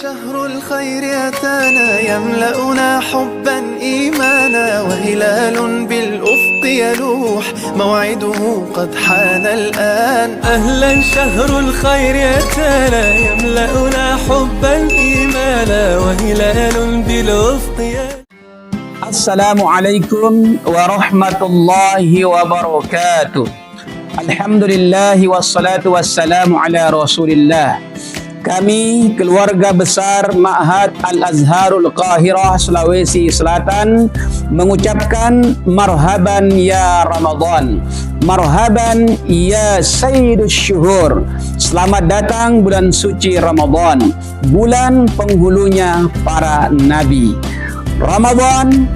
شهر الخير أتانا يملأنا حبا إيمانا وهلال بالأفق يلوح موعده قد حان الآن. أهلا شهر الخير أتانا يملأنا حبا إيمانا وهلال بالأفق يلوح. Assalamualaikum warahmatullahi wabarakatuh. Alhamdulillah wassalatu wassalamu ala Rasulillah. Kami keluarga besar Ma'had Al-Azharul Qahirah Sulawesi Selatan mengucapkan marhaban ya Ramadan, marhaban ya Sayyidus Syuhur. Selamat datang bulan suci Ramadan, bulan penghulunya para nabi. Ramadan